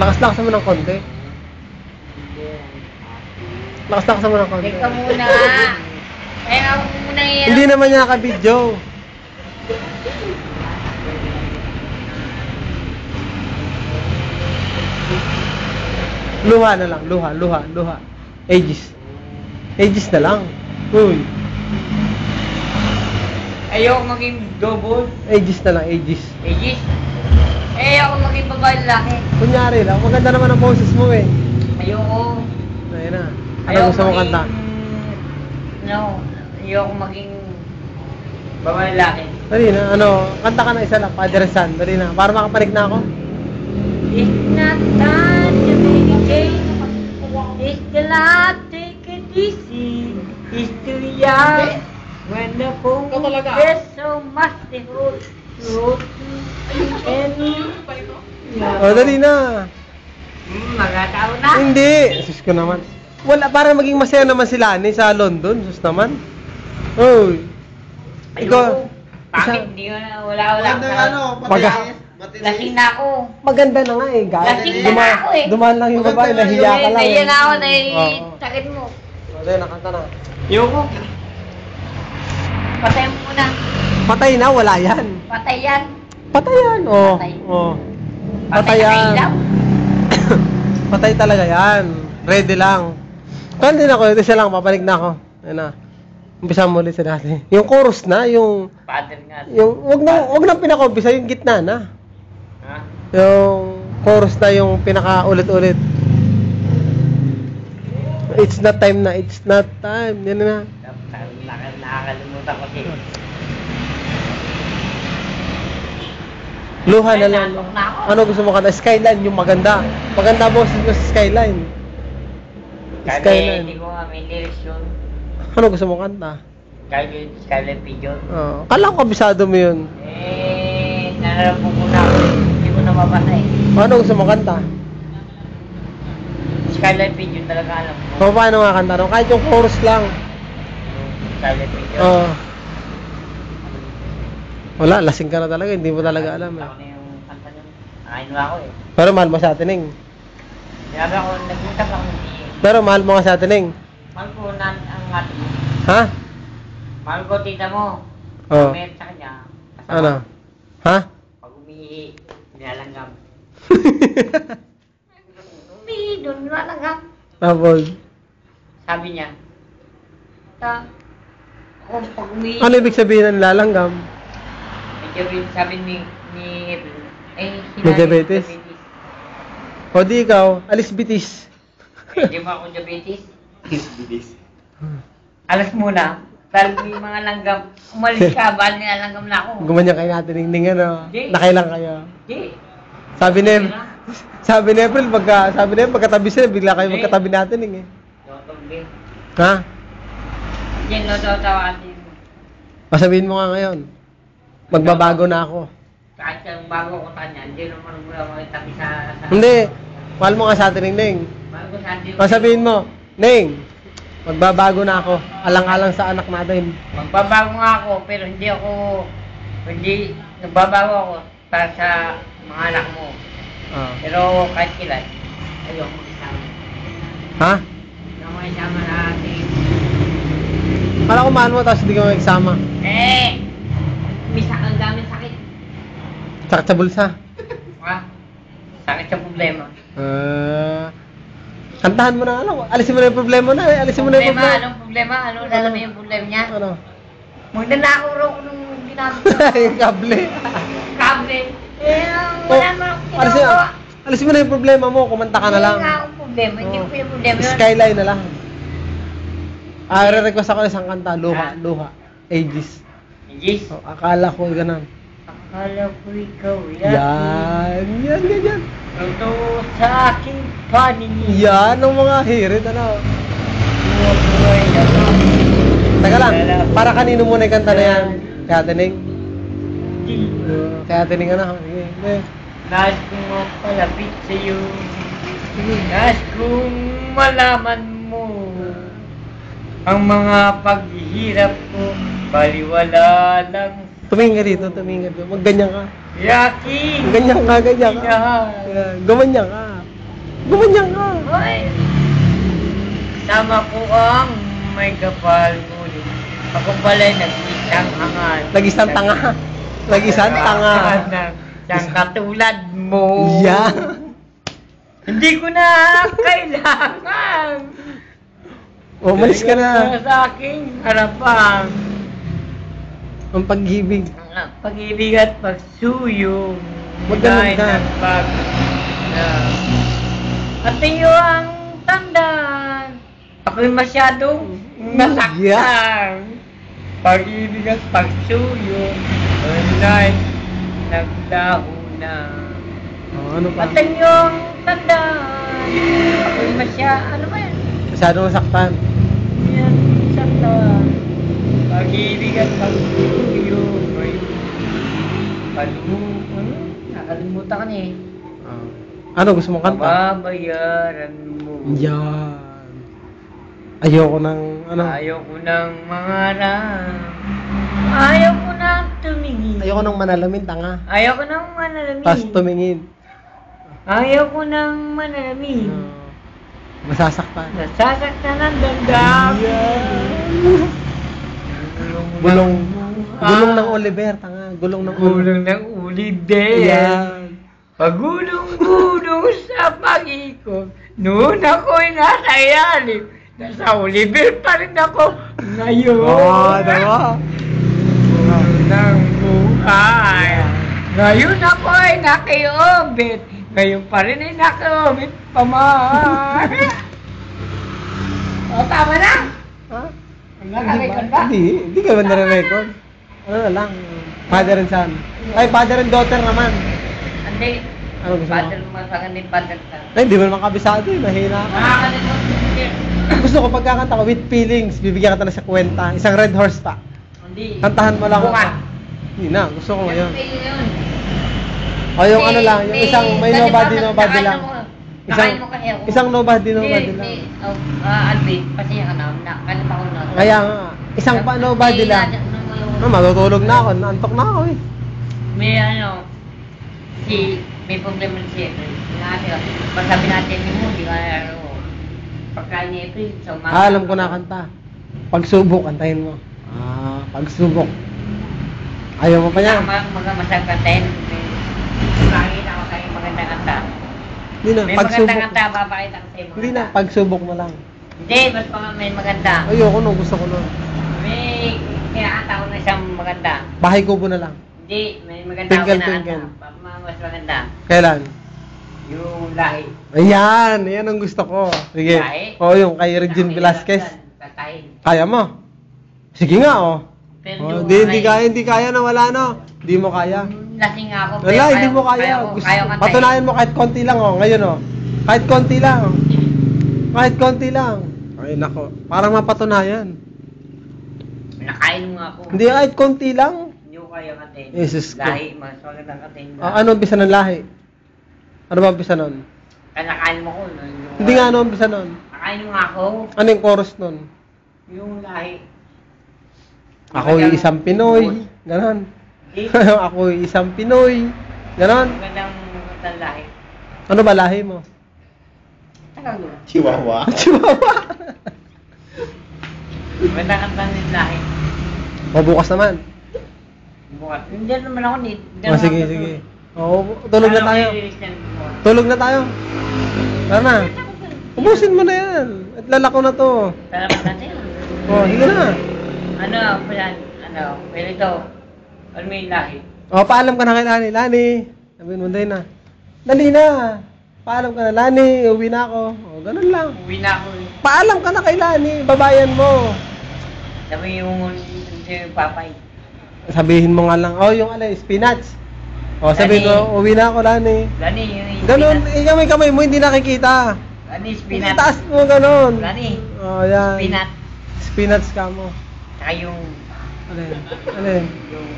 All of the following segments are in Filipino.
Lakas-lakas mo ng konti. Lakas-lakas mo ng konti. Teka muna. Kaya ako muna yan. Hindi naman niya naka-video. Luha na lang, luha. Aegis. Aegis na lang. Uy. Ayoko maging double. Aegis na lang, Aegis. Aegis? Ayoko maging babae lalaki. Kunyari lang, maganda naman ang boses mo eh. Ayoko. Ayun na. Ano gusto mo kanta? No, ayoko maging babae lalaki. Dali na, kanta ka na isa lang, Padre San. Dali na, para makapanig na ako. It's not time to meditate. It's the life, take it easy. It's too young. When the phone is so much the whole road. O, dali na. Magkataon na. Hindi. Sus ko naman. Wala, para maging masaya naman sila ni sa London. Sus naman. Uy. Ikaw. Bakit hindi ko na, wala. Lasing na ako. Maganda na nga eh, guys. Lasing na ako eh. Dumaan lang yung babae, nahiya ka lang. Nahiya na ako, Oo. sakit mo. O, dali, nakanta na. Ayoko. Patay mo muna. Patay na, wala yan. Patay yan. Patay yan, oh. Patay. Oh. Patay na ilaw. Patay talaga yan. Ready lang. Kaya din ako, ito siya lang, papanig na ako. Ayun na. Umpisa mo ulit sa dati. Yung chorus na, yung... Father nga. Wag na pinaka-umpisa, yung gitna na. Ha? Yung chorus na yung pinaka-ulit-ulit. It's not time na, it's not time. Yan na. Nakakalimutan ko siya. Luha na lang. Natok na ako. Ano gusto mo kanta? Skyline, yung maganda. Maganda boses mo sa Skyline. Kasi hindi ko nga may lyrics yun. Ano gusto mo kanta? Skyline Pigeon. Kala ko kabisado mo yun. Nanarap ko na ako. Hindi ko na mabasa eh. Ano gusto mo kanta? Skyline Pigeon talaga alam ko. Paano nga kanta? No? Kahit yung chorus lang. Skyline Pigeon. Wala, lasing ka na talaga. Hindi mo talaga alam. Ako na yung kanta nun. Akain mo ako eh. Pero mahal mo sa atin, Sinabi ako, nagutang ako ng Pero mahal mo nga sa atin, mahal ko na ang ate mo. Ha? Mahal ko tita mo. Oo. Meron sa kanya. Kasama. Ano? Ha? Pag umihi, nilalanggam. Umihi doon, nilalanggam. Tapos, Sabi niya, kung pag umihi, ano ibig sabihin ng lalanggam? medyo sabi ni April, May diabetes? O di ikaw, alis bitis. Hindi mo ako diabetes. Alas muna. Dahil may mga langgam. Umalis ka, bahal na langgam na ako. Gumanyan kayo natin, ningning ano. Di. Nakailang kayo. Hindi. Sabi ni April, pagkatabi sila, bigla kayo magkatabi natin eh. Totoo din. Ha? Yan, natatawa din. Pasabihin mo nga ngayon, magbabago na ako. Kahit yung bago ko kanya, hindi naman mula makitabi sa... Hindi, mahal mo nga sa atin, Ningning. Bago sa atin. Pasabihin mo, Ning, magbabago na ako, alang-alang sa anak natin. Magbabago nga ako, pero nagbabago ako para sa mga anak mo. Pero kahit kailan, ayoko mag-isama. Ha? Ayoko mag-isama na ating... Kala ko mahal mo, tapos hindi ka magsama. Ang daming sakit. Sakit sa bulsa. Ha? Sakit sa problema. Kantahan mo na, alisin mo na yung problema na, alisin mo na yung problema. Anong problema? Ano lalaman yung problema niya? Ano? Magnanakaw raw ko nung ginagawa. Yung kable. Kable. Wala mo akong ginagawa. Alisin mo na yung problema mo, kumanta ka na lang. Hindi nga akong problema. Hindi ko yung problema yun. Skyline na lang. Re-request ako ng isang kanta, luha. Aegis. Aegis? Akala ko ganun. Akala ko ikaw Yan, ganyan. Totoo sa aking paningin. Yan ang mga hirit, ano. Teka lang, para kanino muna yung kanta na yan? Kaya tining? Kaya tining ano? Nais kong mapalapit sa'yo. Nais kong malaman mo ang mga paghihirap ko. Baliwala lang. Tumingin ka dito, tumingin ka dito. Magganyan ka. Yakin. Ganyan ka. Minahal. Gumanyan ka. Gumanyan ka. Hoy! Kasama ko ang may kapal ngunit ako pala'y nag-isang angal. Nag-isang tanga. Nag-isang tanga. Siyang katulad mo. Yeah. Hindi ko na kailangan. Umalis ka na. Sa aking harapan. Ang pag-ibig. Ang pag-ibig at pagsuyo. Wag ganun ka. At iyo ang tandaan. Ako'y masyadong nasaktan. Pag-ibig at pagsuyo. Ay naglaho na. Oh, ano pa? At inyong tandaan. Ako'y ano ba yan? Masyadong nasaktan. Yan, saktan. Pag-ibig at pagsuyo. Nakalimutan ka na eh. Ano gusto mong kanta? Babayaran mo. Yan. Ayoko ng ano? Ayoko ng mangarap. Ayoko nang tumingin. Ayoko ng manalamin, tanga. Ayoko nang manalamin. Tapos tumingin. Ayoko nang manalamin. Masasaktan. Nasasaktan ang damdamin. Yan. Gulong. Gulong ng Oliver, tanga. Gulong ng Oliver. Gulong ng Oliver. Yan. Pagulong-gulong sa pag-ikot, noon ako'y nasa ilalim. Nasa Oliver pa rin ako ngayon. Diba? Ng buhay. Ngayon ako ay nakiobit. Ngayon pa rin ay nakiobit pa man. O, tama na. Ha? Nakarecord ba? Hindi ka ba nare-record? Ano na lang? Father and son. Ay, father and daughter naman. Hindi. Ano gusto mo? Father mo sa akin, father ka. Ay, hindi mo naman kabisado eh. Mahina ka. Nakakalimutan mo. Gusto ko pagkakanta ko with feelings, bibigyan ka na sa kwenta. Isang red horse pa. Hindi. Kantahan mo lang. Bukan. Hindi na, gusto ko ngayon. Yun. O yung ano lang, yung isang may nobody lang. Nakain mo kasi ako. Isang nobody lang. Albi, pasensya ka na. Nakalimutan ko na. Kaya nga, isang pa nobody lang. Matutulog na ako, naantok na ako eh. May may problema siya. Pag sabi natin mo, di ka pagkain niya ito, sa umaga. Alam ko na kanta. Pagsubok, kantahin mo. Pagsubok. Ayaw mo pa niya? Masarap kantahin. Makikita ko kayo magandang kanta. Hindi na, May pagsubok. magandang kanta, papakita ko sa'yo. Hindi na, pagsubok mo lang. Hindi, ba't pa nga may maganda? Ayoko no, gusto ko no. May kinakanta ko na isang maganda. Bahay kubo na lang. Hindi, may maganda Twinkle, ako kinakanta. twinkle. Mas maganda. Kailan? Yung lahi. Ayan, yan ang gusto ko. Sige. Lahi? Oo, yung kay Regine Velasquez. Katahin. Kaya mo? Sige nga, oh. Pero Hindi kaya na wala, no? Hindi mo kaya. Lasing nga ako. Wala, hindi mo kaya. Gusto, kantahin. patunayan mo kahit konti lang, oh. Ngayon, oh. Kahit konti lang. Kahit konti lang. Ay, nako. Parang mapatunayan. Nakain mo nga ako. Hindi, kahit konti lang. Hindi ko kaya kantahin. Jesus ko. Lahi, mas magandang kantahin. Ano ang bisa ng lahi? Ano ba ang bisa nun? Nakain mo ko. Hindi nga ano ang bisa nun. Nakain mo nga ako. Ano yung chorus nun? Yung lahi. Ako'y isang Pinoy. Ganon. Ako'y isang Pinoy. Ganon. Magandang lahi. Ano ba lahi mo? Tagalog. Chihuahua. Chihuahua. Magandang kantahin ng lahi. O bukas naman. Bukas. Hindi naman ako ni. Sige, sige. O, tulog na tayo. Tulog na tayo. Tara na. Ubusin mo na yan. At lalako na to. Salamat natin. O, sige na. Pwede ito. Ano may lahi? O, paalam ka na kay Lani. Lani. Sabihin mo din na. Dali na. Paalam ka na, Lani. Uwi na ako. O, ganun lang. Uwi na ako. Paalam ka na kay Lani. Babayan mo. Sabi yung papay. Sabihin mo nga lang, yung spinach. O, sabihin mo, uwi na ako, Lani. Lani, yung Ganun, kamay mo, hindi nakikita. Lani, spinach. Itaas mo, ganun. Lani, O, yan. spinach. Spinach ka mo. Saka yung, Alin? yung,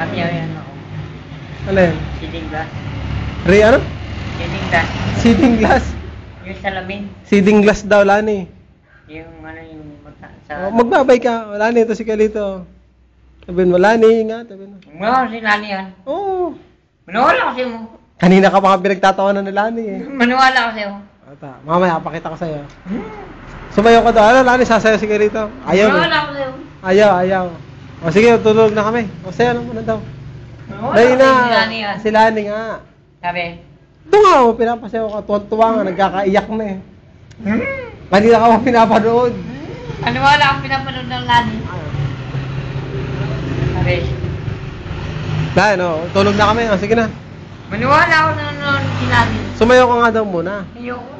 sabi yan ako. Alin? Seeding glass. Ano? Seeding glass. Seeding glass? Yung salamin. Seeding glass daw, Lani. Yung yung O, magbabay ka. O, Lani, ito si Kalito. Sabihin mo, Lani, nga. Sabihin mo. si Lani yan. Oo. Manawala kasi mo. Kanina ka pa pinagtatawanan ni Lani eh. Maniwala ako sa'yo. Ata, mamaya, pakita ko sa'yo. Sumayo ka daw. Ano, Lani, sasayaw sige rito. Ayaw. Maniwala ako sa'yo. Ayaw. O sige, tulog na kami. O sayo naman na daw. Maniwala Dahil ako na, sa'yo, si Lani, ah. si Lani nga. Sabi. Ito nga, pinapasayaw ka. Tuwan-tuwa nga, nagkakaiyak na eh. Kanina ka pa pinapanood. Maniwala akong pinapanood ng Lani. Sabi. Dahil, no, tulog na kami. O sige na. Maniwala ako na nanonood si Lani. Sumayo ka nga daw muna. Ayoko